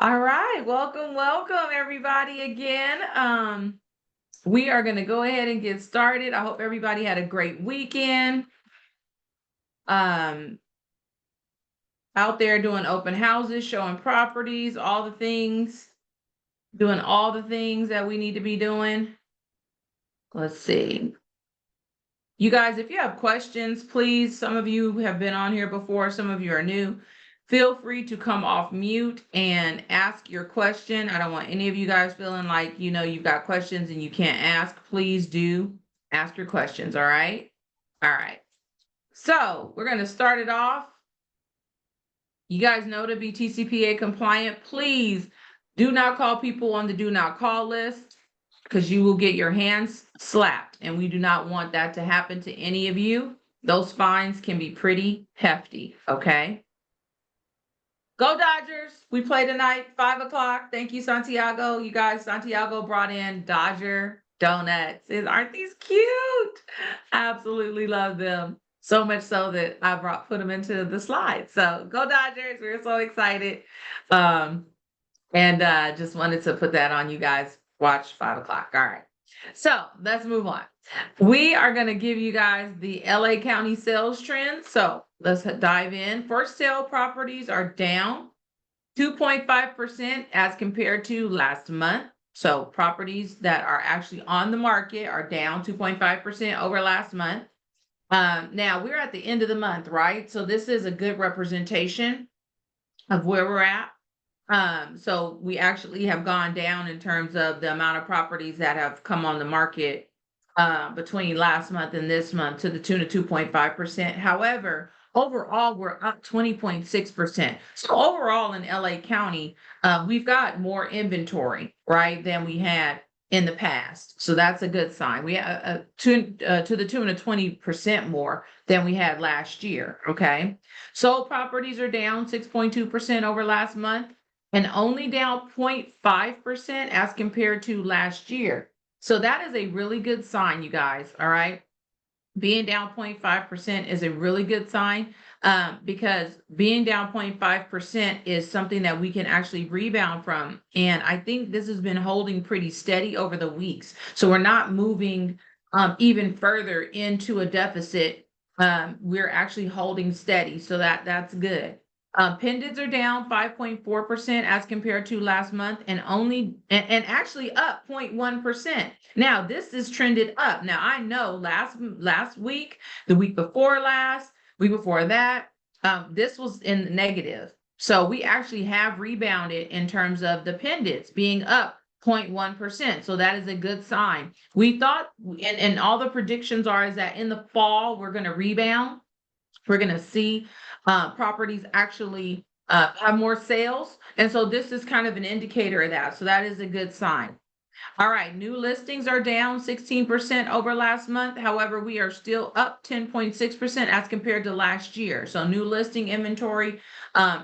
All right, welcome everybody again. We are going to go ahead and get started. I hope everybody had a great weekend. Um, Out there doing open houses, showing properties, all the things, doing all the things that we need to be doing. Let's see. You guys, if you have questions, please, some of you have been on here before, some of you are new. Feel free to come off mute and ask your question. I don't want any of you guys feeling like, you've got questions and you can't ask. Please do ask your questions, all right? All right. So we're going to start it off. You guys know to be TCPA compliant, please do not call people on the do not call list because you will get your hands slapped, and we do not want that to happen to any of you. Those fines can be pretty hefty, okay? Go Dodgers. We play tonight, 5 o'clock. Thank you, Santiago. You guys, Santiago brought in Dodger donuts. Aren't these cute? Absolutely love them. So much so that I put them into the slide. So go Dodgers. We're so excited. And just wanted to put that on you guys. Watch 5 o'clock. All right. So let's move on. We are going to give you guys the LA County sales trends. So let's dive in. For sale properties are down 2.5% as compared to last month. So properties that are actually on the market are down 2.5% over last month. Now we're at the end of the month, right? So this is a good representation of where we're at. So we actually have gone down in terms of the amount of properties that have come on the market between last month and this month to the tune of 2.5%. However, overall, we're up 20.6%. So overall in LA County, we've got more inventory, right, than we had in the past. So that's a good sign. We to the tune of 20% more than we had last year. Okay. Sold properties are down 6.2% over last month and only down 0.5% as compared to last year. So that is a really good sign, you guys. All right. Being down 0.5% is a really good sign because being down 0.5% is something that we can actually rebound from. And I think this has been holding pretty steady over the weeks. So we're not moving even further into a deficit. We're actually holding steady. So that's good. Pendants are down 5.4% as compared to last month and actually up 0.1%. Now this is trended up. Now I know last week, the week before last, week before that, this was in the negative. So we actually have rebounded in terms of the pendants being up 0.1%. So that is a good sign. We thought, and all the predictions are, is that in the fall, we're going to rebound. We're going to see properties actually have more sales. And so this is kind of an indicator of that. So that is a good sign. All right, new listings are down 16% over last month. However, we are still up 10.6% as compared to last year. So new listing inventory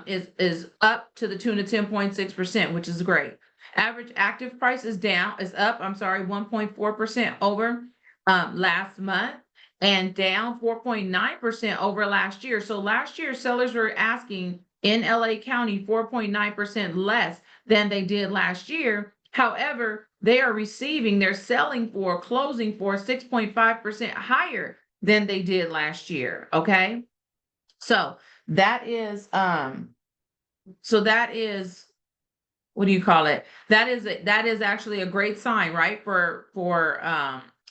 is up to the tune of 10.6%, which is great. Average active price is up, 1.4% over last month and down 4.9% over last year. So last year, sellers were asking in LA County 4.9% less than they did last year. However, they're selling for, closing for 6.5% higher than they did last year. Okay. So that is, what do you call it? That is actually a great sign, right? For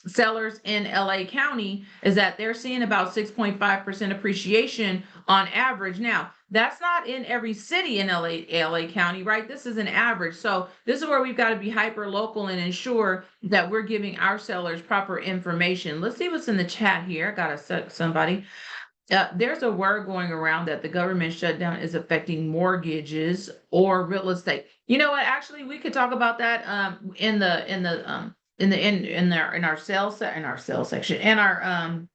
sellers in LA County, is that they're seeing about 6.5% appreciation on average. Now, that's not in every city in LA County, right? This is an average. So this is where we've got to be hyper local and ensure that we're giving our sellers proper information. Let's see what's in the chat here. I got somebody. There's a word going around that the government shutdown is affecting mortgages or real estate. You know what? Actually, we could talk about that in our sales section, in our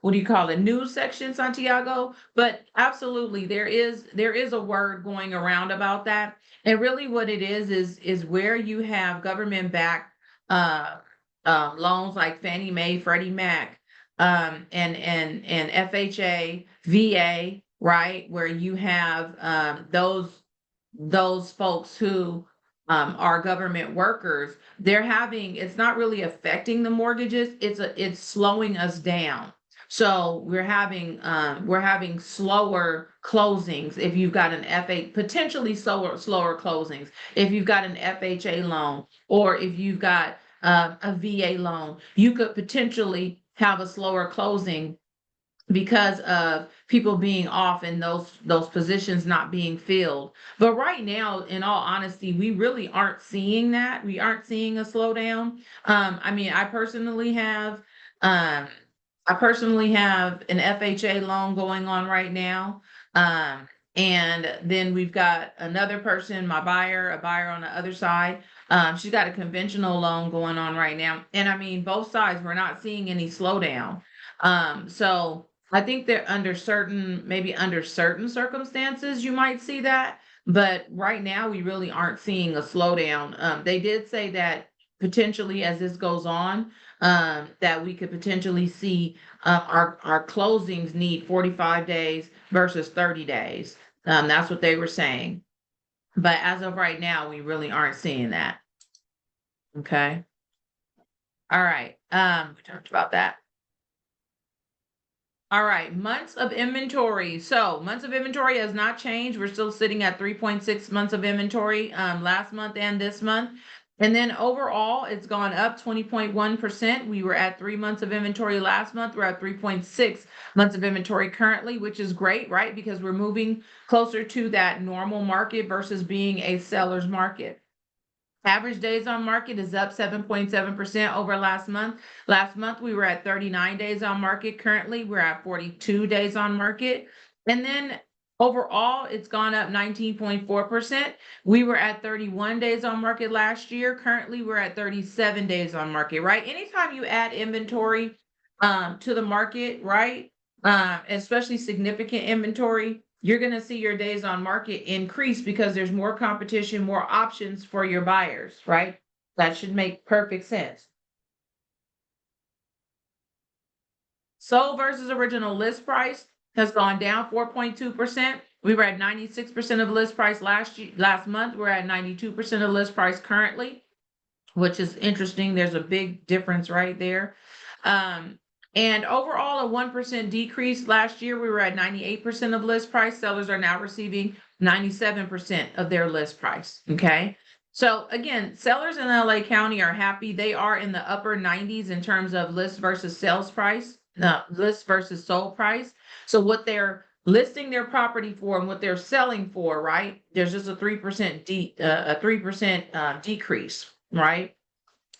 what do you call it, news section, Santiago. But absolutely, there is a word going around about that. And really what it is where you have government backed loans like Fannie Mae, Freddie Mac, and FHA, VA, right? Where you have those those folks who are government workers, it's not really affecting the mortgages. It's slowing us down. So we're having slower closings if you've got an FH, potentially slower closings if you've got an FHA loan, or if you've got a VA loan, you could potentially have a slower closing because of people being off and those positions not being filled. But right now, in all honesty, we really aren't seeing that. We aren't seeing a slowdown. I mean, um, I personally have an FHA loan going on right now. Um, and then we've got another person, a buyer on the other side. She's got a conventional loan going on right now. And I mean, both sides, we're not seeing any slowdown. So I think that maybe under certain circumstances, you might see that. But right now, we really aren't seeing a slowdown. They did say that potentially as this goes on, that we could potentially see our closings need 45 days versus 30 days. That's what they were saying. But as of right now, we really aren't seeing that. Okay. All right. We talked about that. All right, months of inventory. So months of inventory has not changed. We're still sitting at 3.6 months of inventory last month and this month. And then overall, it's gone up 20.1%. We were at 3 months of inventory last month. We're at 3.6 months of inventory currently, which is great, right? Because we're moving closer to that normal market versus being a seller's market. Average days on market is up 7.7% over last month. Last month, we were at 39 days on market. Currently, we're at 42 days on market. And then overall, it's gone up 19.4%. We were at 31 days on market last year. Currently, we're at 37 days on market, right? Anytime you add inventory to the market, right? Especially significant inventory, you're going to see your days on market increase because there's more competition, more options for your buyers, right? That should make perfect sense. Sold versus original list price has gone down 4.2%. We were at 96% of list price last month. We're at 92% of list price currently, which is interesting. There's a big difference right there. And overall, a 1% decrease. Last year, we were at 98% of list price. Sellers are now receiving 97% of their list price. Okay. So again, sellers in LA County are happy. They are in the upper 90s in terms of list versus sales price, list versus sold price. So what they're listing their property for and what they're selling for, right? There's just a 3% a 3% decrease, right?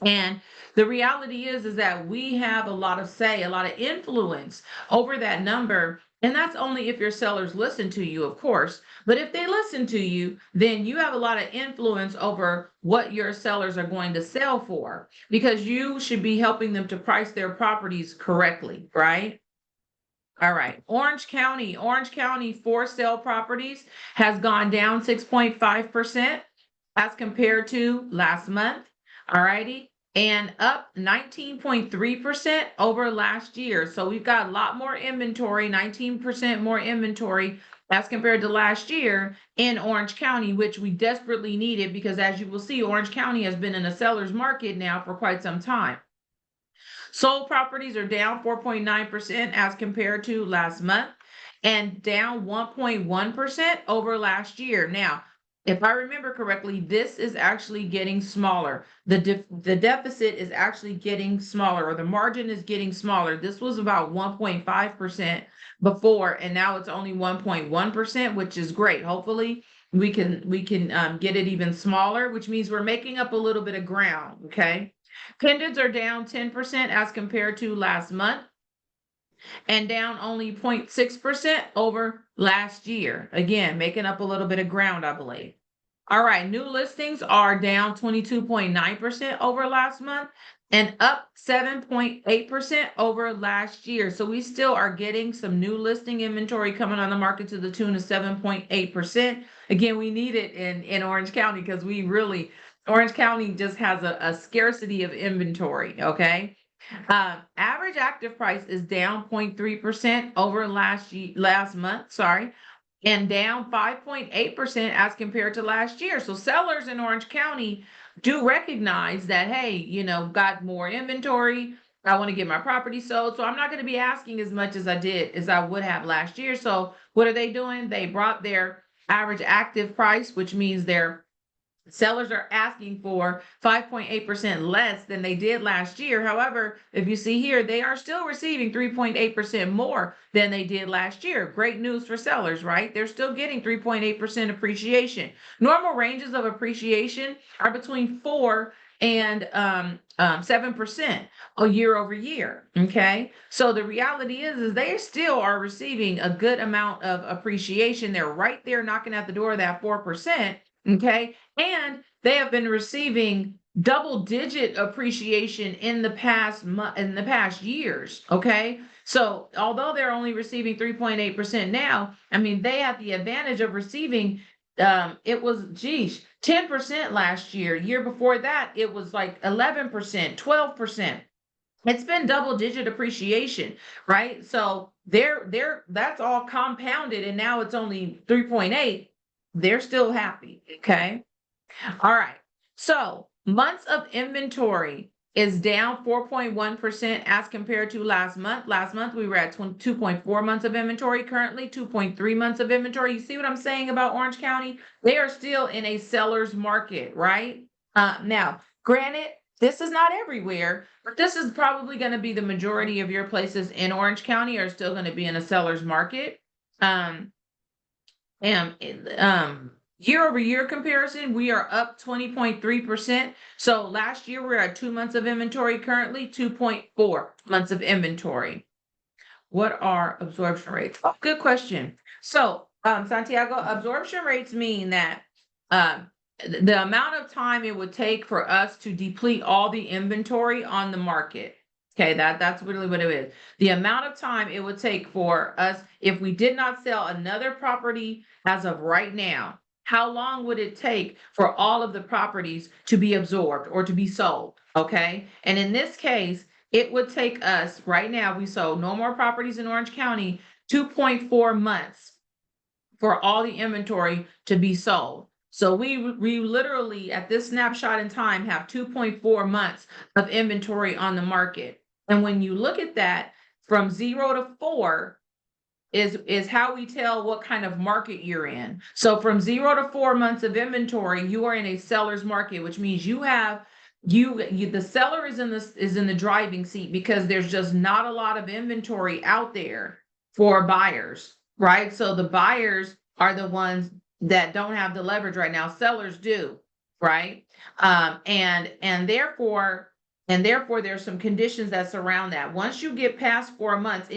And the reality is that we have a lot of say, a lot of influence over that number. And that's only if your sellers listen to you, of course. But if they listen to you, then you have a lot of influence over what your sellers are going to sell for, because you should be helping them to price their properties correctly, right? All right. Orange County for sale properties has gone down 6.5% as compared to last month. All righty. And up 19.3% over last year. So we've got a lot more inventory, 19% more inventory as compared to last year in Orange County, which we desperately needed because, as you will see, Orange County has been in a seller's market now for quite some time. Sold properties are down 4.9% as compared to last month and down 1.1% over last year. Now, if I remember correctly, this is actually getting smaller. The deficit is actually getting smaller, or the margin is getting smaller. This was about 1.5% before, and now it's only 1.1%, which is great. Hopefully, we can get it even smaller, which means we're making up a little bit of ground. Okay. Pendants are down 10% as compared to last month and down only 0.6% over last year. Again, making up a little bit of ground, I believe. All right, new listings are down 22.9% over last month and up 7.8% over last year. So we still are getting some new listing inventory coming on the market to the tune of 7.8%. Again, we need it in Orange County because Orange County just has a scarcity of inventory, okay? Average active price is down 0.3% over last month, sorry. and down 5.8% as compared to last year. So sellers in Orange County do recognize that, hey, got more inventory. I want to get my property sold. So I'm not going to be asking as much as I would have last year. So what are they doing? They brought their average active price, which means their sellers are asking for 5.8% less than they did last year. However, if you see here, they are still receiving 3.8% more than they did last year. Great news for sellers, right? They're still getting 3.8% appreciation. Normal ranges of appreciation are between 4 and 7% a year over year. Okay. So the reality is they still are receiving a good amount of appreciation. They're right there knocking at the door of that 4%. Okay. And they have been receiving double-digit appreciation in the past years. Okay. So although they're only receiving 3.8% now, I mean, they have the advantage of receiving it was 10% last year. Year before that, it was like 11%, 12%. It's been double-digit appreciation, right? So that's all compounded, and now it's only 3.8. They're still happy. Okay. All right. So months of inventory is down 4.1% as compared to last month. Last month, we were at 2.4 months of inventory, currently 2.3 months of inventory. You see what I'm saying about Orange County? They are still in a seller's market, right? Now, granted, this is not everywhere, but this is probably going to be the majority of your places in Orange County are still going to be in a seller's market. Um, and year over year comparison, we are up 20.3%. So last year we're at 2 months of inventory, currently 2.4 months of inventory. What are absorption rates? Oh, good question. So Santiago, absorption rates mean that the amount of time it would take for us to deplete all the inventory on the market. Okay, that's really what it is. The amount of time it would take for us, if we did not sell another property as of right now, how long would it take for all of the properties to be absorbed or to be sold? Okay. And in this case, it would take us right now, we sold no more properties in Orange County, 2.4 months for all the inventory to be sold. So we literally at this snapshot in time have 2.4 months of inventory on the market. And when you look at that from 0 to 4, is how we tell what kind of market you're in. So from 0 to 4 months of inventory, you are in a seller's market, which means the seller is in the driving seat because there's just not a lot of inventory out there for buyers, right? So the buyers are the ones that don't have the leverage right now. Sellers do, right? And therefore there's some conditions that surround that. Once you get past 4 months,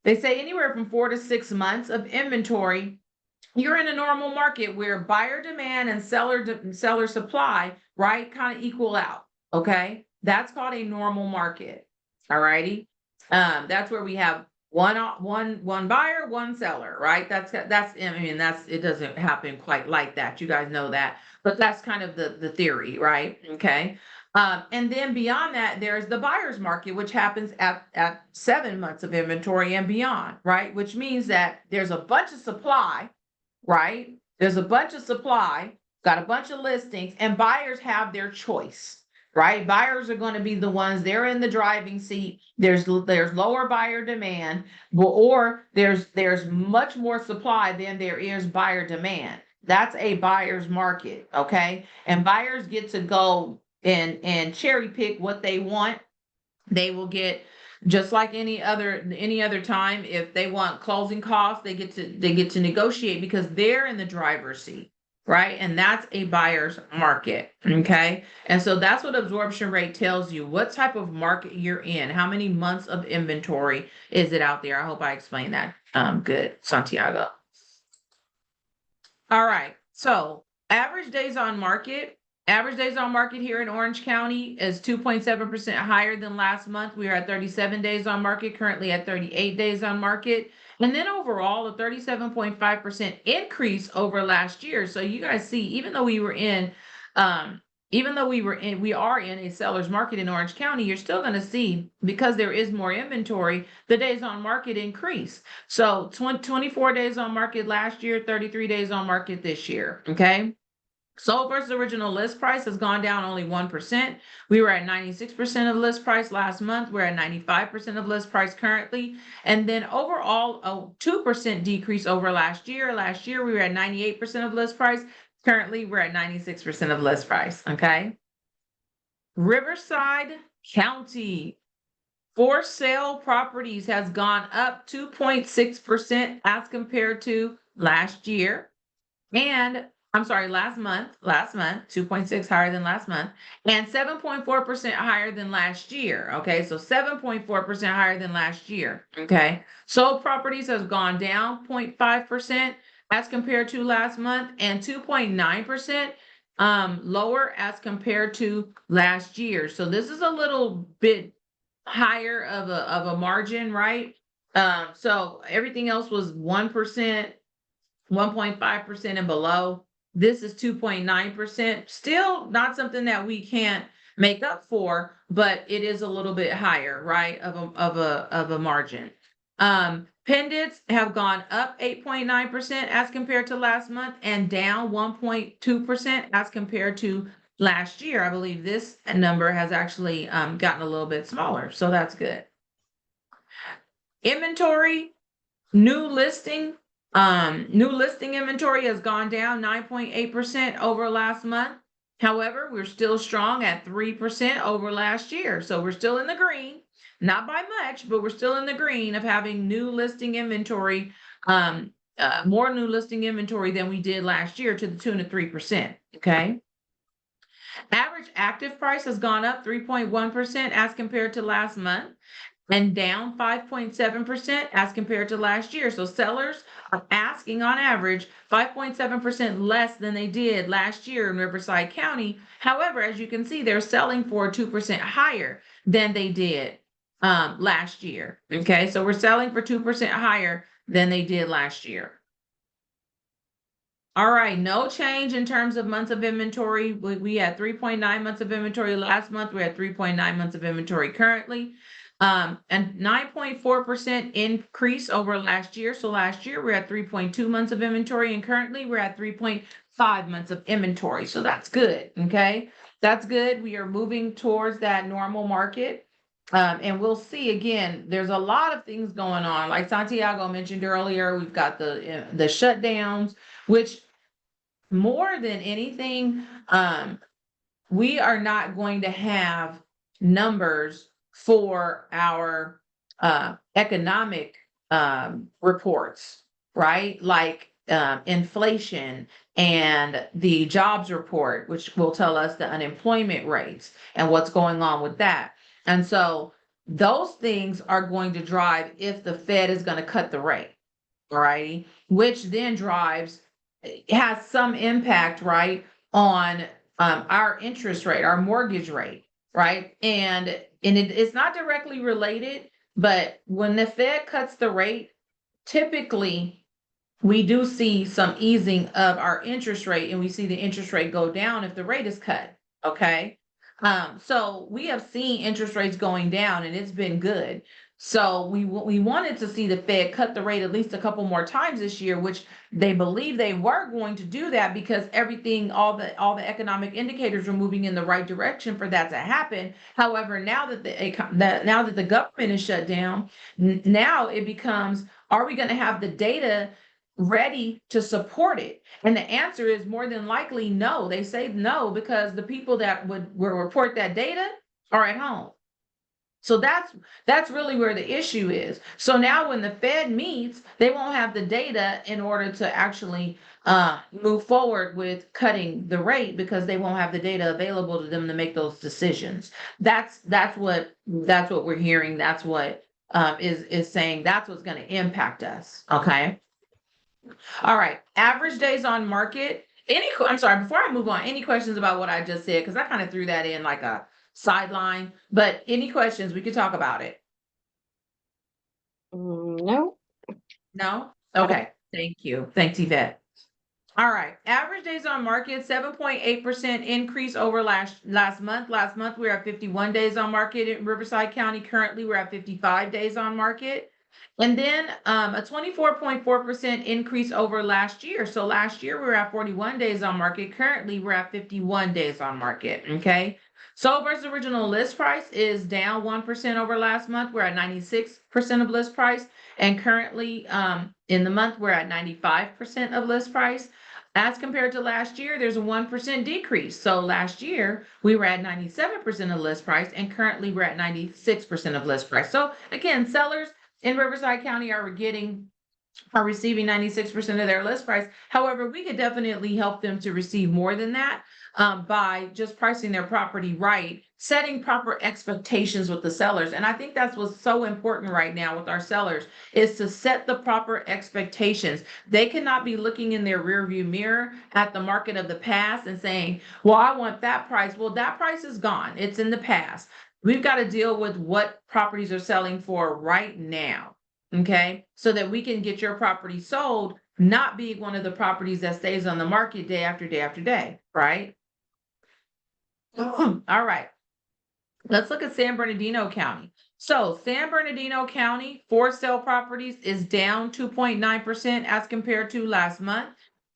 they say anywhere from 4 to 6 months of inventory, you're in a normal market where buyer demand and seller supply, right, kind of equal out. Okay, that's called a normal market. All righty, that's where we have one buyer, one seller, right? That's I mean it doesn't happen quite like that. You guys know that, but that's kind of the theory, right? Okay. And then beyond that, there's the buyer's market, which happens at 7 months of inventory and beyond, right? Which means that there's a bunch of supply, right? There's a bunch of supply, got a bunch of listings, and buyers have their choice, right? Buyers are going to be the ones, they're in the driving seat. There's lower buyer demand, or there's much more supply than there is buyer demand. That's a buyer's market, okay? And buyers get to go and cherry pick what they want. They will get, just like any other time, if they want closing costs, they get to negotiate because they're in the driver's seat, right? And that's a buyer's market. Okay. And so that's what absorption rate tells you, what type of market you're in, how many months of inventory is it out there. I hope I explained that good, Santiago. All right. So average days on market. Average days on market here in Orange County is 2.7% higher than last month. We are at 37 days on market, currently at 38 days on market. And then overall, a 37.5% increase over last year. So you guys see, even though we were in even though we are in a seller's market in Orange County, you're still going to see, because there is more inventory, the days on market increase. So 24 days on market last year, 33 days on market this year. Okay. Sold versus original list price has gone down only 1%. We were at 96% of list price last month. We're at 95% of list price currently. And then overall, a 2% decrease over last year. Last year, we were at 98% of list price. Currently, we're at 96% of list price. Okay. Riverside County for sale properties has gone up 2.6% as compared to last year. And I'm sorry, last month, 2.6 higher than last month, and 7.4% higher than last year. Okay, so 7.4% higher than last year. Okay, sold properties has gone down 0.5% as compared to last month, and 2.9% lower as compared to last year. So this is a little bit higher of a margin, right? So everything else was 1%. 1.5% and below. This is 2.9%. Still not something that we can't make up for, but it is a little bit higher, right? Of a margin. Pendants have gone up 8.9% as compared to last month, and down 1.2% as compared to last year. I believe this number has actually gotten a little bit smaller, so that's good. Inventory, new listing inventory has gone down 9.8% over last month. However, we're still strong at 3% over last year. So we're still in the green, not by much, but we're still in the green of having new listing inventory, more new listing inventory than we did last year, to the tune of 3%. Okay. Average active price has gone up 3.1% as compared to last month, and down 5.7% as compared to last year. So sellers are asking on average 5.7% less than they did last year in Riverside County. However, as you can see, they're selling for 2% higher than they did last year. Okay, so we're selling for 2% higher than they did last year. All right, no change in terms of months of inventory. We had 3.9 months of inventory last month. We had 3.9 months of inventory currently. And 9.4% increase over last year. So last year we're at 3.2 months of inventory, and currently we're at 3.5 months of inventory. So that's good. Okay, that's good. We are moving towards that normal market. And we'll see, again, there's a lot of things going on. Like Santiago mentioned earlier, we've got the shutdowns, which more than anything, we are not going to have numbers for our economic reports, right? Like inflation and the jobs report, which will tell us the unemployment rates and what's going on with that. And so those things are going to drive if the Fed is going to cut the rate, all righty, which then has some impact, right, on our interest rate, our mortgage rate, right? And it's not directly related, but when the Fed cuts the rate, typically we do see some easing of our interest rate, and we see the interest rate go down if the rate is cut. Okay. So we have seen interest rates going down, and it's been good. So we wanted to see the Fed cut the rate at least a couple more times this year, which they believe they were going to do that because all the economic indicators were moving in the right direction for that to happen. However, now that the government is shut down, now it becomes, are we going to have the data ready to support it? And the answer is more than likely no. They say no because the people that will report that data are at home. So that's really where the issue is. So now when the Fed meets, they won't have the data in order to actually move forward with cutting the rate because they won't have the data available to them to make those decisions. That's what we're hearing. That's what is saying that's what's going to impact us. Okay. All right. Average days on market. I'm sorry, before I move on, any questions about what I just said? Because I kind of threw that in like a sideline, but any questions, we could talk about it. No. No? Okay. Thank you. Thanks, Yvette. All right, average days on market, 7.8% increase over last month. Last month, we were at 51 days on market in Riverside County. Currently, we're at 55 days on market. And then a 24.4% increase over last year. So last year, we were at 41 days on market. Currently, we're at 51 days on market, okay? Sold versus original list price is down 1% over last month. We're at 96% of list price. And currently, in the month, we're at 95% of list price. As compared to last year, there's a 1% decrease. So last year, we were at 97% of list price, and currently we're at 96% of list price. So again, sellers in Riverside County are receiving 96% of their list price. However, we could definitely help them to receive more than that by just pricing their property right, setting proper expectations with the sellers. And I think that's what's so important right now with our sellers is to set the proper expectations. They cannot be looking in their rearview mirror at the market of the past and saying, well, I want that price. Well, that price is gone. It's in the past. We've got to deal with what properties are selling for right now. Okay, so that we can get your property sold, not be one of the properties that stays on the market day after day after day, right? All right, let's look at San Bernardino County. So San Bernardino County for sale properties is down 2.9% as compared to last month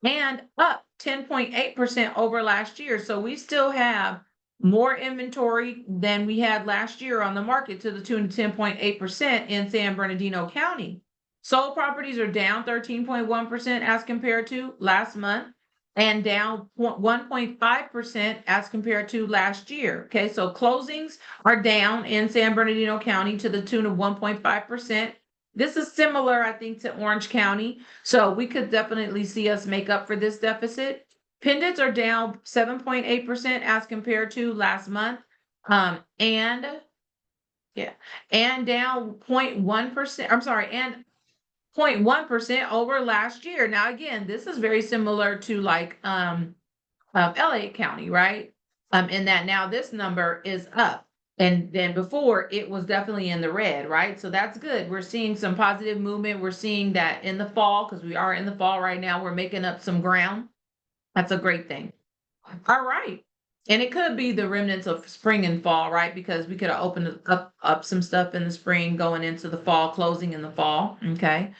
and up 10.8% over last year. So we still have more inventory than we had last year on the market to the tune of 10.8% in San Bernardino County. Sold properties are down 13.1% as compared to last month and down 1.5% as compared to last year. Okay, so closings are down in San Bernardino County to the tune of 1.5%. This is similar, I think, to Orange County. So we could definitely see us make up for this deficit. Pendants are down 7.8% as compared to last month. And down 0.1%, I'm sorry, and 0.1% over last year. Now, again, this is very similar to like LA County, right? In that now this number is up. And then before it was definitely in the red, right? So that's good. We're seeing some positive movement. We're seeing that in the fall, because we are in the fall right now, we're making up some ground. That's a great thing. All right. And it could be the remnants of spring and fall, right? Because we could have opened up some stuff in the spring going into the fall, closing in the fall. Okay.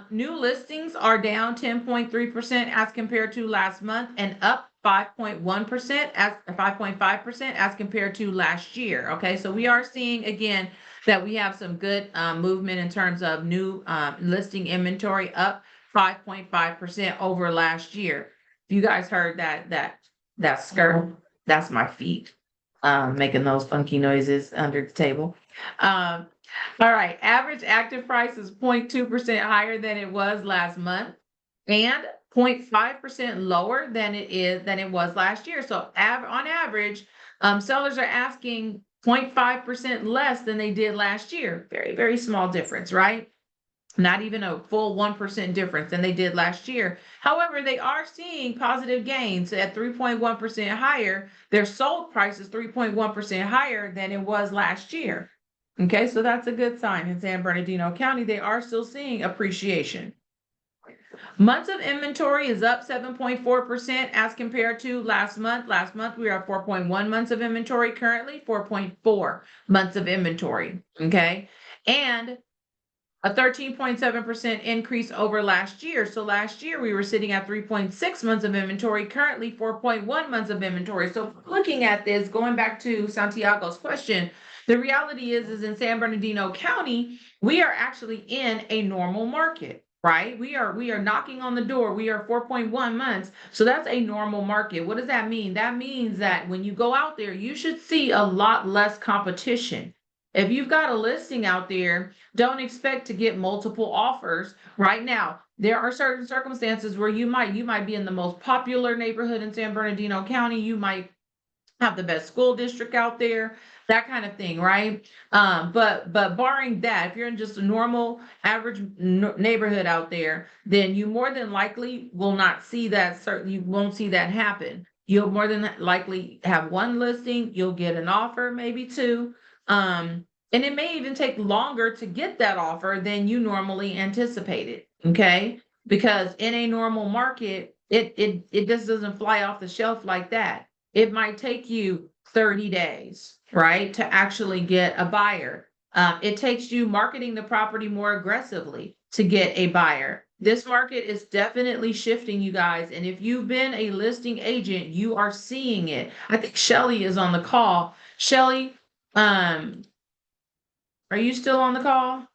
New listings are down 10.3% as compared to last month and up 5.1% as 5.5% as compared to last year. Okay. So we are seeing again that we have some good movement in terms of new listing inventory up 5.5% over last year. You guys heard that skirt, that's my feet making those funky noises under the table. All right, average active price is 0.2% higher than it was last month and 0.5% lower than it was last year. So on average, sellers are asking 0.5% less than they did last year. Very, very small difference, right? Not even a full 1% difference than they did last year. However, they are seeing positive gains at 3.1% higher. Their sold price is 3.1% higher than it was last year. Okay, so that's a good sign in San Bernardino County. They are still seeing appreciation. Months of inventory is up 7.4% as compared to last month. Last month, we were at 4.1 months of inventory. Currently, 4.4 months of inventory. Okay, and a 13.7% increase over last year. So last year we were sitting at 3.6 months of inventory, currently 4.1 months of inventory. So looking at this, going back to Santiago's question, the reality is in San Bernardino County, we are actually in a normal market, right? We are knocking on the door. We are 4.1 months. So that's a normal market. What does that mean? That means that when you go out there, you should see a lot less competition. If you've got a listing out there, don't expect to get multiple offers right now. There are certain circumstances where you might be in the most popular neighborhood in San Bernardino County. You might have the best school district out there, that kind of thing, right? But barring that, if you're in just a normal average neighborhood out there, then you more than likely will not see that. Certainly, you won't see that happen. You'll more than likely have one listing. You'll get an offer, maybe two. And it may even take longer to get that offer than you normally anticipated. Okay. Because in a normal market, It just doesn't fly off the shelf like that. It might take you 30 days, right, to actually get a buyer. It takes you marketing the property more aggressively to get a buyer. This market is definitely shifting, you guys. And if you've been a listing agent, you are seeing it. I think Shelly is on the call. Shelly, um, are you still on the call?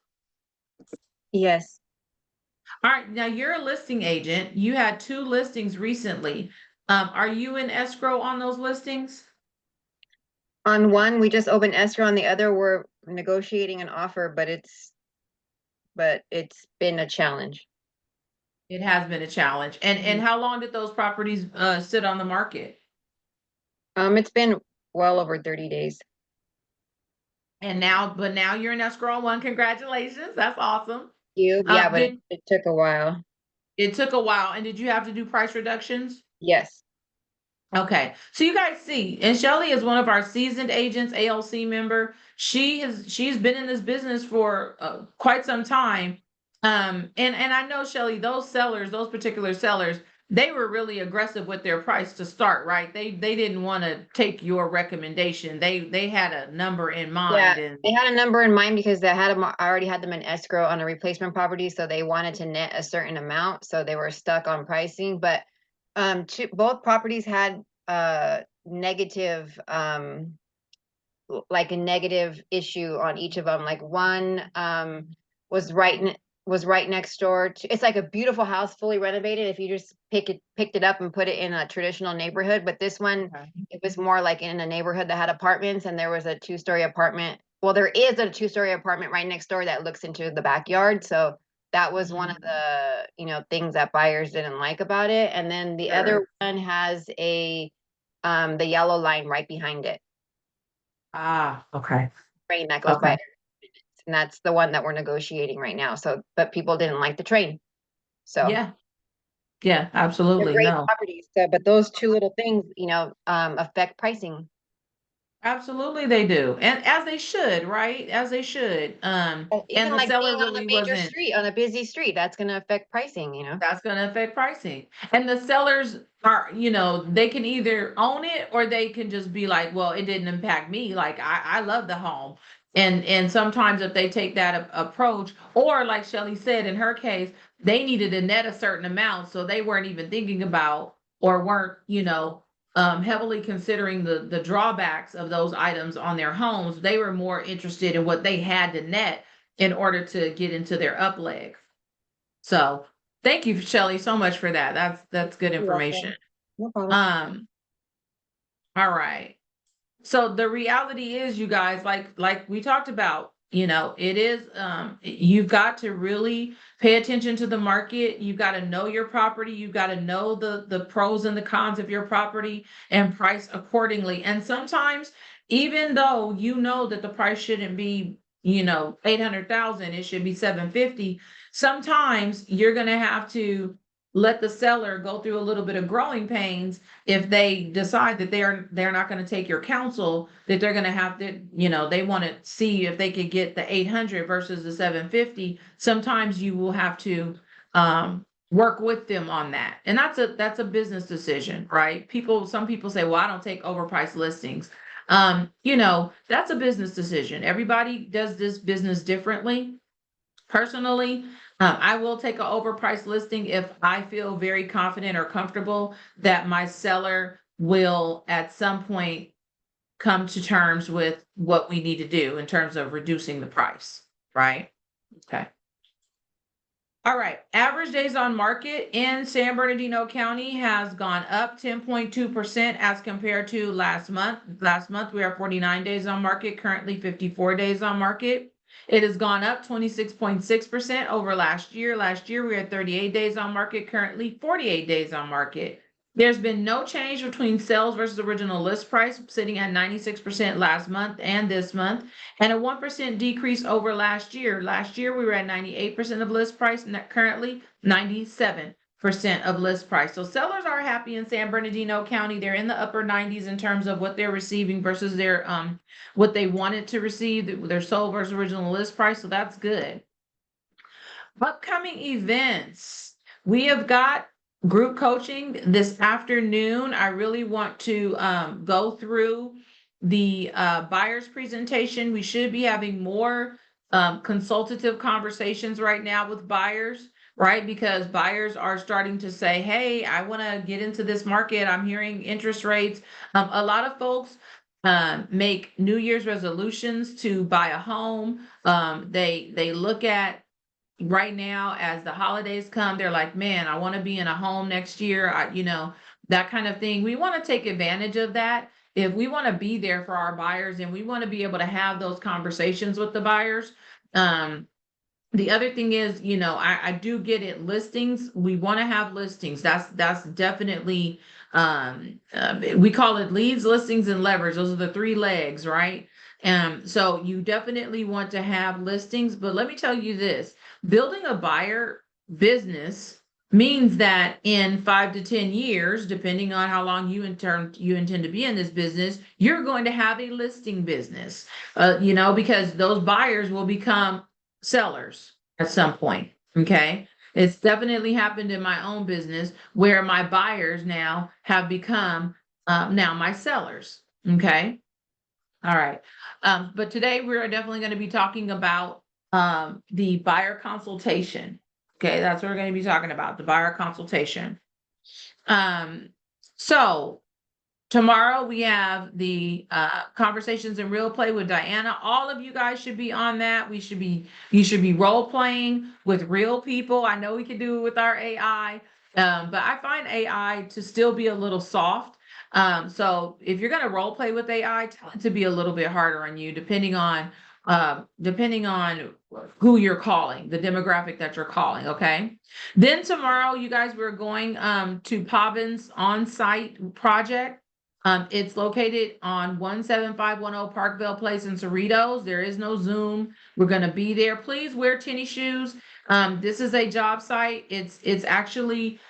Yes. All right, now you're a listing agent. You had 2 listings recently. Are you in escrow on those listings? On one, we just opened escrow. On the other, we're negotiating an offer, but it's been a challenge. It has been a challenge. And Mhm. how long did those properties sit on the market? It's been well over 30 days. And now, but now you're in escrow on one. Congratulations. That's awesome. Yeah, but Did it took a while. it took a while, and did you have to do price reductions? Yes. Okay, so you guys see, and Shelly is one of our seasoned agents, ALC member. She's been in this business for quite some time. And I know Shelly, those sellers, those particular sellers, they were really aggressive with their price to start, right? They didn't want to take your recommendation. They had a number in Yeah, mind, and they had a number in mind because I already had them in escrow on a replacement property, so they wanted to net a certain amount, so they were stuck on pricing. But both properties had negative like a negative issue on each of them. Like one was was right next door to, it's like a beautiful house, fully renovated. If you just picked it up and put it in a traditional neighborhood, but this one, okay. it was more like in a neighborhood that had apartments, and there was a two-story apartment. Well, there is a two-story apartment right next door that looks into the backyard. So that was one of Mhm. the, things that buyers didn't like about it. And then the Sure. other one has the yellow line right behind it, Ah, okay. train that goes by, Okay. and that's the one that we're negotiating right now. So, but people didn't like the train. So Yeah. Yeah, they're absolutely. great No. properties. So, but those two little things, affect pricing. Absolutely they do. And as they should, right? As they should. And Even the like being seller on a really major wasn't. street, on a busy street, that's going to affect pricing. That's going to affect pricing. And the sellers are, they can either own it or they can just be like, well, it didn't impact me. Like I love the home. And sometimes if they take that approach, or like Shelly said, in her case, they needed to net a certain amount. So they weren't even thinking about or weren't, heavily considering the drawbacks of those items on their homes. They were more interested in what they had to net in order to get into their up leg. So thank you, Shelley, so much for that. That's good You're information. welcome. No problem. Um, all right. So the reality is, you guys, like we talked about, it is you've got to really pay attention to the market. You've got to know your property. You've got to know the pros and the cons of your property and price accordingly. And sometimes, even though you know that the price shouldn't be, 800,000, it should be 750. Sometimes you're gonna have to let the seller go through a little bit of growing pains if they decide that they're not going to take your counsel, that they're going to have to, they want to see if they could get the 800 versus the 750. Sometimes you will have to work with them on that, and that's a business decision, right? Some people say, well, I don't take overpriced listings. That's a business decision. Everybody does this business differently. Personally, I will take an overpriced listing if I feel very confident or comfortable that my seller will at some point come to terms with what we need to do in terms of reducing the price, right? Okay. All right. Average days on market in San Bernardino County has gone up 10.2% as compared to last month. Last month, we are 49 days on market, currently 54 days on market. It has gone up 26.6% over last year. Last year, we had 38 days on market, currently 48 days on market. There's been no change between sales versus original list price, sitting at 96% last month and this month, and a 1% decrease over last year. Last year, we were at 98% of list price, and currently 97% of list price. So sellers are happy in San Bernardino County. They're in the upper 90s in terms of what they're receiving versus their what they wanted to receive, their sold versus original list price. So that's good. Upcoming events. We have got group coaching this afternoon. I really want to go through the buyer's presentation. We should be having more consultative conversations right now with buyers, right? Because buyers are starting to say, hey, I want to get into this market. I'm hearing interest rates. A lot of folks make New Year's resolutions to buy a home. They look at right now as the holidays come, they're like, man, I want to be in a home next year. That kind of thing. We want to take advantage of that. If we want to be there for our buyers and we want to be able to have those conversations with the buyers. The other thing is, I do get it. Listings, we want to have listings. That's definitely, we call it leads, listings, and leverage. Those are the three legs, right? So you definitely want to have listings, but let me tell you this, building a buyer business means that in 5 to 10 years, depending on how long you intend to be in this business, you're going to have a listing business, because those buyers will become sellers at some point. Okay. It's definitely happened in my own business where my buyers now have become now my sellers. Okay. All right. But today we're definitely going to be talking about the buyer consultation. Okay. That's what we're going to be talking about, the buyer consultation. Um, so tomorrow we have the conversations in real play with Diana. All of you guys should be on that. You should be role playing with real people. I know we can do it with our AI, but I find AI to still be a little soft. So if you're gonna role play with AI, tell it to be a little bit harder on you, depending on who you're calling, the demographic that you're calling. Okay. Then tomorrow, you guys, we're going to Pavin's on-site project. It's located on 17510 Parkville Place in Cerritos. There is no Zoom. We're going to be there. Please wear tennis shoes. This is a job site. It's actually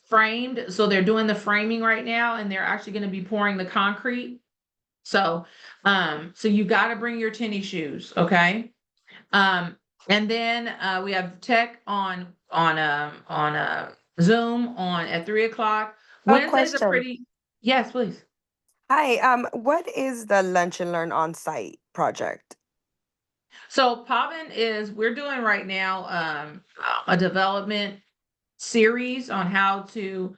framed. So they're doing the framing right now, and they're actually going to be pouring the concrete. So you got to bring your tennis shoes, okay? And then we have tech on Zoom on at 3 o'clock. A Wednesdays are question. pretty. Yes, please. Hi, what is the Lunch and Learn on-site project? So Pavin we're doing right now a development series on how to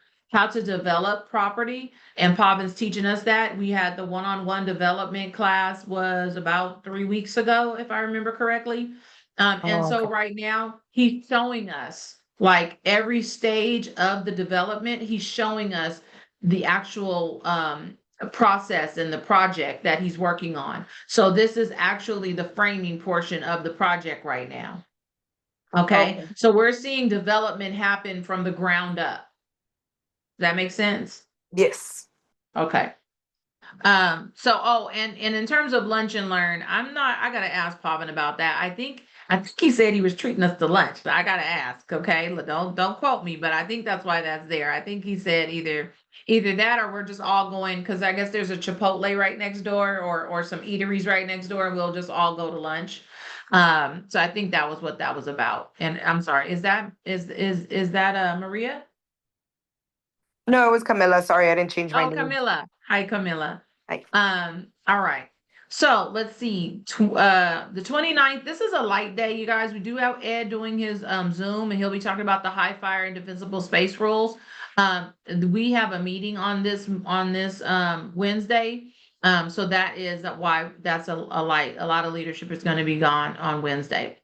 develop property, and Pavin's teaching us that. We had the one-on-one development class was about 3 weeks ago, if I remember correctly. And Oh, so okay. right now he's showing us like every stage of the development. He's showing us the actual process and the project that he's working on. So this is actually the framing portion of the project right now. Okay, Okay. so we're seeing development happen from the ground up. Does that make sense? Yes. Okay. And in terms of lunch and learn, I gotta ask Pavan about that. I think he said he was treating us to lunch, but I gotta ask, okay? Don't quote me, but I think that's why that's there. I think he said either that or we're just all going, because I guess there's a Chipotle right next door or some eateries right next door, and we'll just all go to lunch. So I think that was what that was about. And I'm sorry, is that Maria? No, it was Camilla. Sorry, I didn't change my Oh, name. Camilla. Hi, Camilla. Hi. All right. So let's see. The 29th, this is a light day, you guys. We do have Ed doing his Zoom, and he'll be talking about the high fire and defensible space rules. We have a meeting on this Wednesday. So that is why that's a light. A lot of leadership is going to be gone on Wednesday.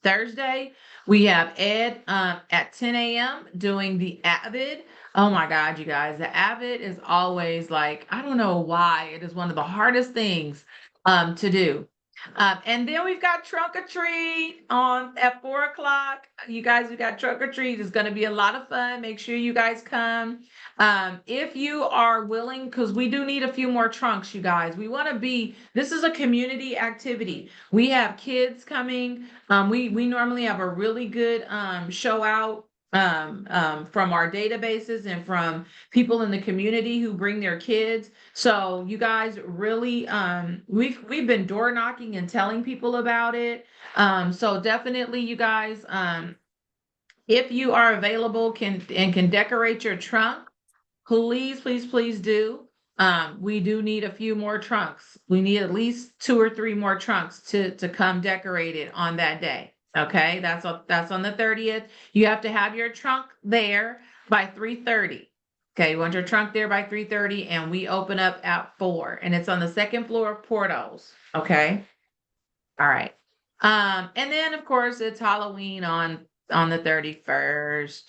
Thursday, we have Ed at 10 a.m. doing the Avid. Oh my God, you guys, the Avid is always like, I don't know why, it is one of the hardest things to do. And then we've got trunk or treat on at 4 o'clock. You guys, we got trunk or treat. It's going to be a lot of fun. Make sure you guys come. If you are willing, because we do need a few more trunks, you guys. This is a community activity. We have kids coming. We normally have a really good show out from our databases and from people in the community who bring their kids. So you guys really, we've been door knocking and telling people about it. So definitely, you guys, If you are available can decorate your trunk, please, please, please do. We do need a few more trunks. We need at least 2 or 3 more trunks to come decorated on that day. Okay, that's on the 30th. You have to have your trunk there by 3:30. Okay, you want your trunk there by 3:30, and we open up at 4, and it's on the second floor of Porto's. Okay. All right. And then of course it's Halloween on the 31st.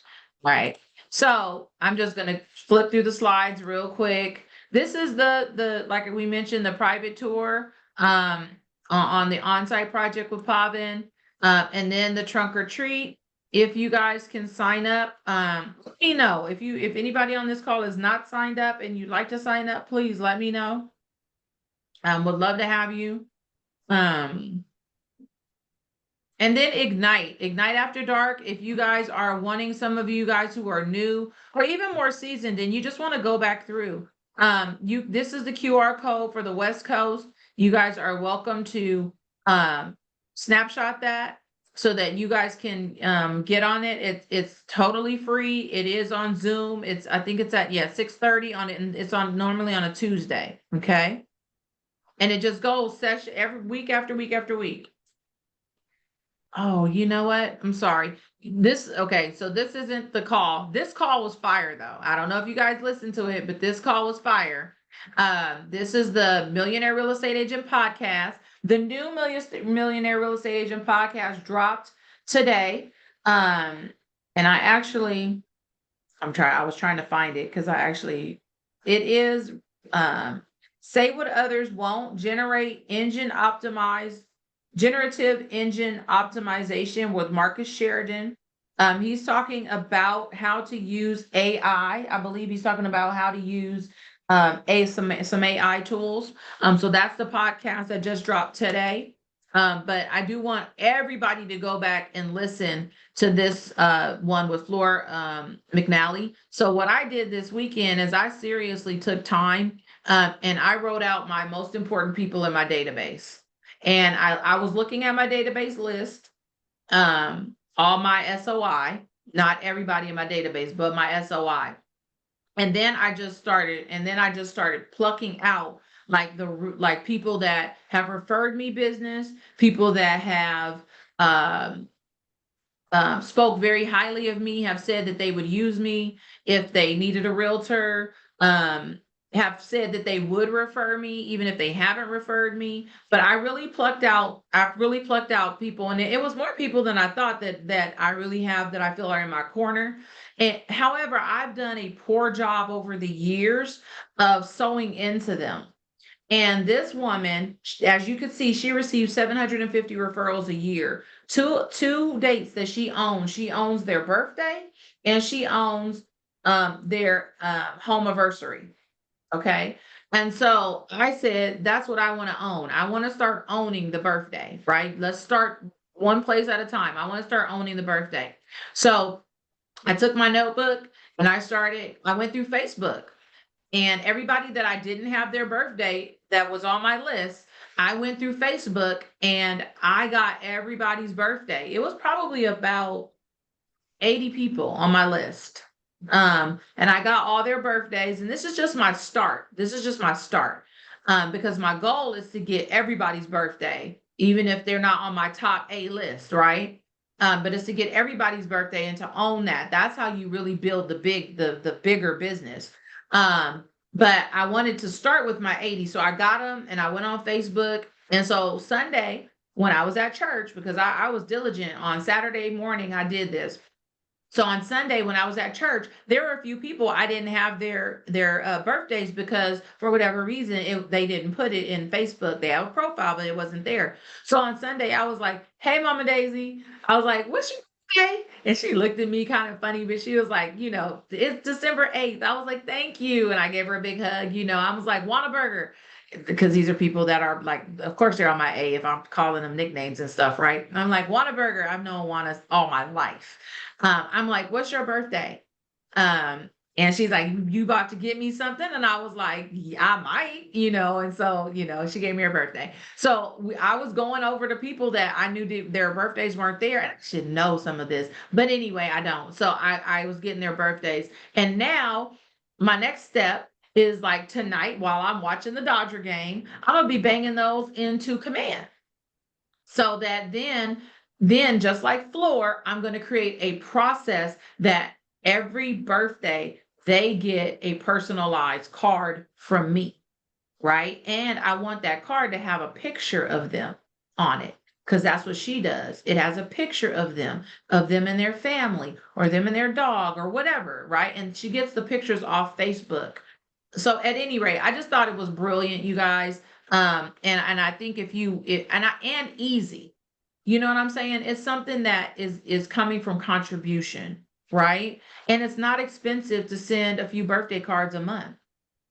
All right. So I'm just gonna flip through the slides real quick. This is the like we mentioned, the private tour on the on-site project with Pavin. And then the trunk or treat. If you guys can sign up, let me know. If anybody on this call is not signed up and you'd like to sign up, please let me know. Would love to have you. And then Ignite After Dark. If you guys are wanting, some of you guys who are new or even more seasoned and you just want to go back through, this is the QR code for the West Coast. You guys are welcome to snapshot that so that you guys can get on it. It's totally free. It is on Zoom. I think it's at 6:30 on it, and it's on normally on a Tuesday. Okay. And it just goes session every week after week after week. Oh, you know what? I'm sorry. So this isn't the call. This call was fire though. I don't know if you guys listened to it, but this call was fire. This is the Millionaire Real Estate Agent podcast. The new Millionaire Real Estate Agent podcast dropped today. And I was trying to find it because it is, Say What Others Won't, Generative Engine Optimization with Marcus Sheridan. He's talking about how to use AI. I believe he's talking about how to use some AI tools. So that's the podcast that just dropped today. But I do want everybody to go back and listen to this one with Flor McNally. So what I did this weekend is I seriously took time and I wrote out my most important people in my database. And I was looking at my database list, all my SOI, not everybody in my database, but my SOI. And then I just started plucking out like people that have referred me business, people that have spoke very highly of me, have said that they would use me if they needed a realtor, have said that they would refer me even if they haven't referred me. But I really plucked out people, and it was more people than I thought that I really have that I feel are in my corner. And however, I've done a poor job over the years of sewing into them. And this woman, as you can see, she receives 750 referrals a year. Two dates that she owns their birthday, and she owns their home anniversary. Okay. And so I said, that's what I want to own. I want to start owning the birthday, right? Let's start one place at a time. I want to start owning the birthday. So I took my notebook and I went through Facebook, and everybody that I didn't have their birthday that was on my list, I went through Facebook and I got everybody's birthday. It was probably about 80 people on my list. And I got all their birthdays, and this is just my start. Because my goal is to get everybody's birthday, even if they're not on my top A list, right? But it's to get everybody's birthday and to own that. That's how you really build the bigger business. But I wanted to start with my 80. So I got them and I went on Facebook. And so Sunday, when I was at church, because I was diligent on Saturday morning, I did this. So on Sunday, when I was at church, there were a few people I didn't have their birthdays because for whatever reason, they didn't put it in Facebook. They have a profile, but it wasn't there. So on Sunday, I was like, "Hey, Mama Daisy," I was like, "What's your birthday?" And she looked at me kind of funny, but she was like, "It's December 8th." I was like, "Thank you," and I gave her a big hug. I was like, "Want a burger?" Because these are people that are like, of course they're on my A if I'm calling them nicknames and stuff, right? And I'm like, "Want a burger?" I've known Juana all my life. I'm like, "What's your birthday?" And she's like, you about to get me something? And I was like, yeah, I might, and so, she gave me her birthday. So I was going over to people that I knew their birthdays weren't there. And I should know some of this, but anyway, I don't. So I was getting their birthdays. And now my next step is like tonight while I'm watching the Dodger game, I'm gonna be banging those into Command. So that then just like Floor, I'm going to create a process that every birthday they get a personalized card from me, right? And I want that card to have a picture of them on it because that's what she does. It has a picture of them and their family or them and their dog or whatever, right? And she gets the pictures off Facebook. So at any rate, I just thought it was brilliant, you guys. And I think and easy, you know what I'm saying? It's something that is coming from contribution, right? And it's not expensive to send a few birthday cards a month.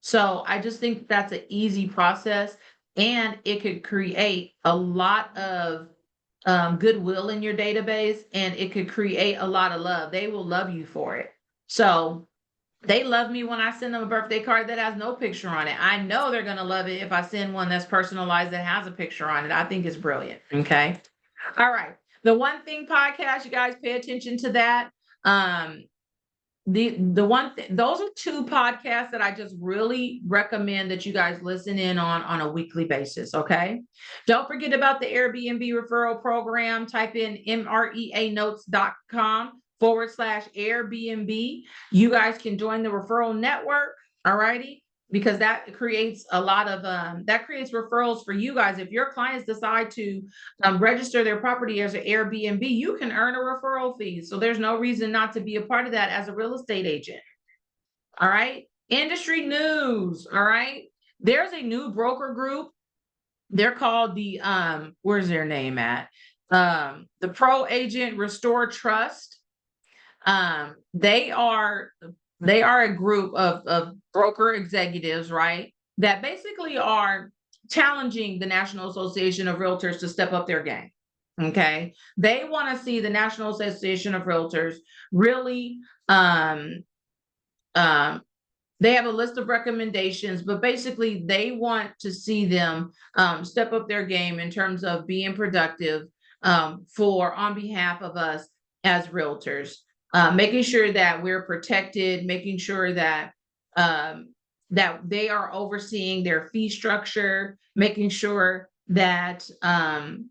So I just think that's an easy process, and it could create a lot of goodwill in your database, and it could create a lot of love. They will love you for it. So they love me when I send them a birthday card that has no picture on it. I know they're going to love it if I send one that's personalized that has a picture on it. I think it's brilliant. Okay. All right. The One Thing podcast, you guys pay attention to that. The one thing, those are two podcasts that I just really recommend that you guys listen in on a weekly basis. Okay. Don't forget about the Airbnb referral program. Type in mreanotes.com/Airbnb. You guys can join the referral network. All righty. Because that creates a lot of that creates referrals for you guys. If your clients decide to register their property as an Airbnb, you can earn a referral fee. So there's no reason not to be a part of that as a real estate agent. All right. Industry news. All right. There's a new broker group. They're called the where's their name at? The Pro Agent Restore Trust. They are a group of broker executives, right? That basically are challenging the National Association of Realtors to step up their game. Okay. They want to see the National Association of Realtors really, they have a list of recommendations, but basically they want to see them step up their game in terms of being productive on behalf of us as realtors. Making sure that we're protected, making sure that that they are overseeing their fee structure, making sure that and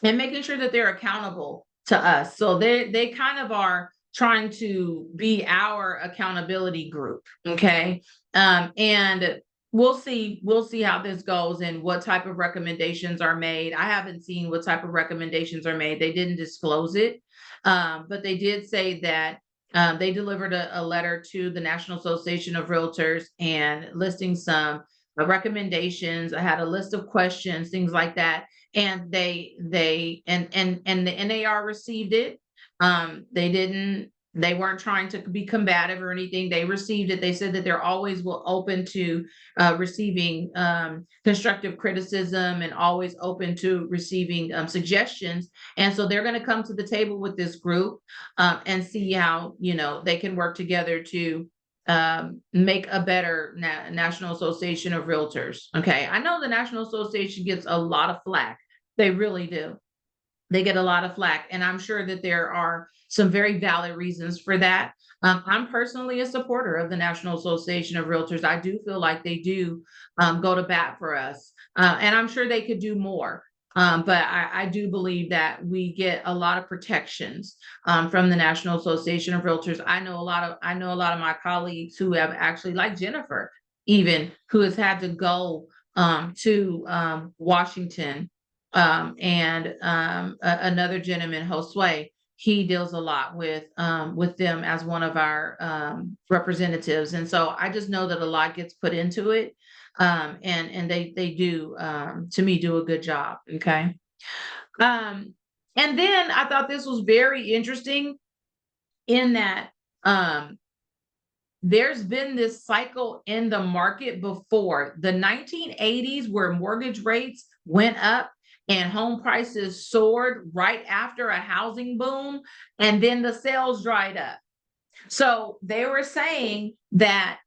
making sure that they're accountable to us. So they kind of are trying to be our accountability group. Okay. And we'll see how this goes and what type of recommendations are made. I haven't seen what type of recommendations are made. They didn't disclose it. But they did say that they delivered a letter to the National Association of Realtors and listing some recommendations. I had a list of questions, things like that, and the NAR received it. They weren't trying to be combative or anything. They received it. They said that they're always open to receiving constructive criticism and always open to receiving suggestions. And so they're going to come to the table with this group and see how, they can work together to make a better National Association of Realtors. Okay. I know the National Association gets a lot of flack. They really do. They get a lot of flack, and I'm sure that there are some very valid reasons for that. I'm personally a supporter of the National Association of Realtors. I do feel like they do go to bat for us, and I'm sure they could do more. But I do believe that we get a lot of protections from the National Association of Realtors. I know a lot of my colleagues who have actually, like Jennifer, even, who has had to go to Washington. Another gentleman, Josue, he deals a lot with them as one of our representatives. And so I just know that a lot gets put into it. And they do, to me, do a good job. Okay. And then I thought this was very interesting in that there's been this cycle in the market before the 1980s where mortgage rates went up and home prices soared right after a housing boom, and then the sales dried up. So they were saying that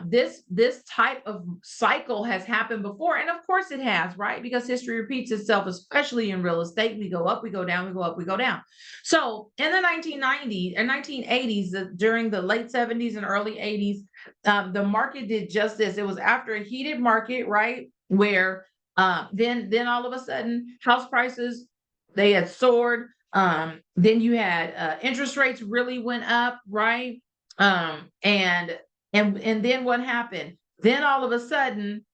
this type of cycle has happened before, and of course it has, right? Because history repeats itself, especially in real estate. We go up, we go down, we go up, we go down. So in the 1990s and 1980s, during the late 70s and early 80s, the market did just this. It was after a heated market, right? Where then all of a sudden house prices, they had soared. Then you had interest rates really went up, right? And then what happened? Then all of a sudden,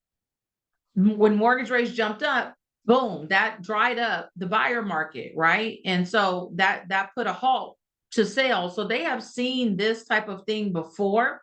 when mortgage rates jumped up, boom, that dried up the buyer market, right? And so that put a halt to sales. So they have seen this type of thing before.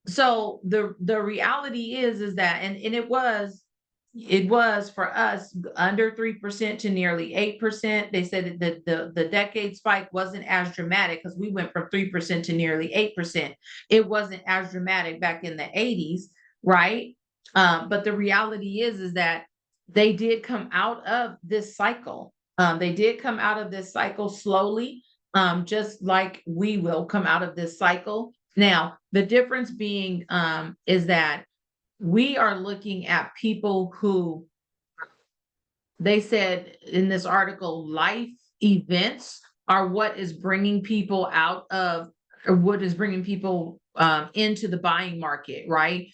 So the reality is that, and it was for us under 3% to nearly 8%. They said that the decade spike wasn't as dramatic because we went from 3% to nearly 8%. It wasn't as dramatic back in the 80s, right? But the reality is that they did come out of this cycle. They did come out of this cycle slowly, just like we will come out of this cycle. Now, the difference being is that we are looking at people who, they said in this article, life events are what is bringing people out of, or what is bringing people into the buying market, right?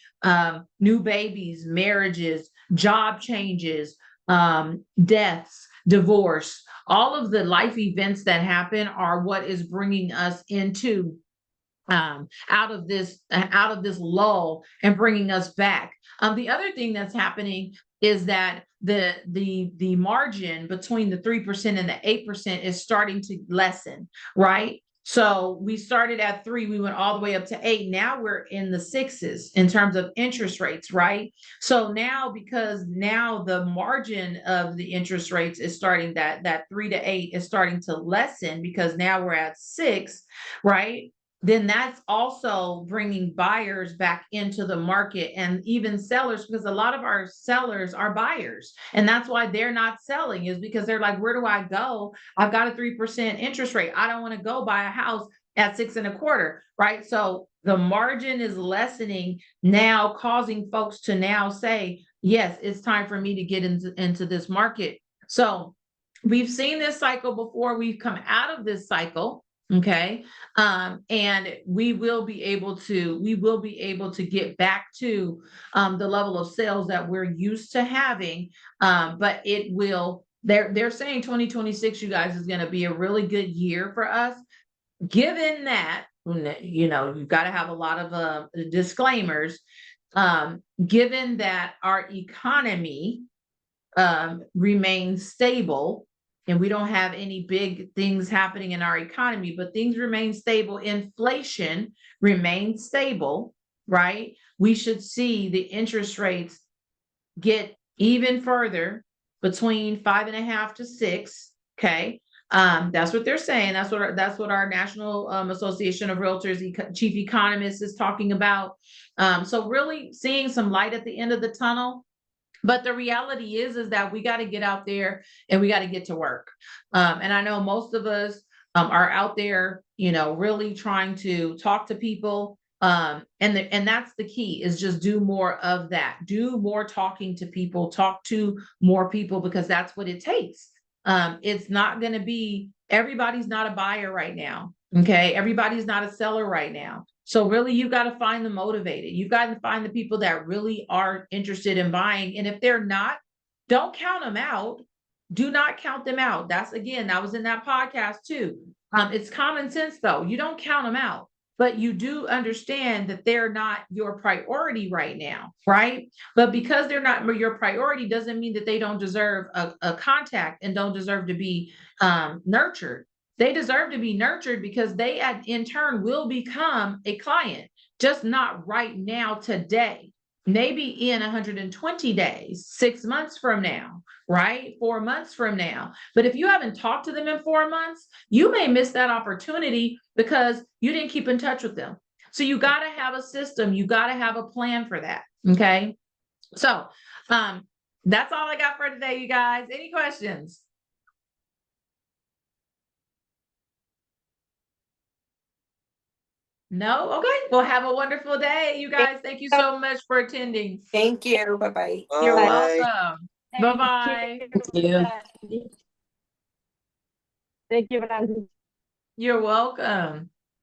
New babies, marriages, job changes, deaths, divorce, all of the life events that happen are what is bringing us into out of this lull and bringing us back. The other thing that's happening is that the margin between the 3% and the 8% is starting to lessen, right? So we started at 3, we went all the way up to 8. Now we're in the 6s in terms of interest rates, right? So now, because now the margin of the interest rates is starting, that 3 to 8 is starting to lessen because now we're at 6, right? Then that's also bringing buyers back into the market, and even sellers, because a lot of our sellers are buyers. And that's why they're not selling, is because they're like, where do I go? I've got a 3% interest rate. I don't want to go buy a house at 6.25, right? So the margin is lessening now, causing folks to now say, yes, it's time for me to get into this market. So we've seen this cycle before. We've come out of this cycle. Okay. And we will be able to get back to the level of sales that we're used to having. But it will, they're saying 2026, you guys, is going to be a really good year for us, given that, you know, you've got to have a lot of disclaimers, given that our economy remains stable, and we don't have any big things happening in our economy, but things remain stable. Inflation remains stable, right? We should see the interest rates get even further between 5.5 to 6. Okay. That's what they're saying. That's what our National Association of Realtors chief economist is talking about. So really seeing some light at the end of the tunnel. But the reality is that we got to get out there and we got to get to work. And I know most of us are out there, you know, really trying to talk to people. And that's the key, is just do more of that. Do more talking to people, talk to more people, because that's what it takes. It's not going to be, everybody's not a buyer right now. Okay. Everybody's not a seller right now. So really, you've got to find the motivated. You've got to find the people that really are interested in buying. And if they're not, don't count them out. Do not count them out. That's, again, that was in that podcast too. It's common sense though. You don't count them out, but you do understand that they're not your priority right now, right? But because they're not your priority doesn't mean that they don't deserve a contact and don't deserve to be nurtured. They deserve to be nurtured, because they in turn will become a client, just not right now today. Maybe in 120 days, 6 months from now, right? 4 months from now. But if you haven't talked to them in 4 months, you may miss that opportunity because you didn't keep in touch with them. So you got to have a system. You got to have a plan for that. Okay. So that's all I got for today, you guys. Any questions? No? Okay. Well, have a wonderful day, you guys. Thank you so much for attending. Thank you. Bye-bye. You're Bye. welcome. Bye-bye. you. Thank you, Francis. You're welcome.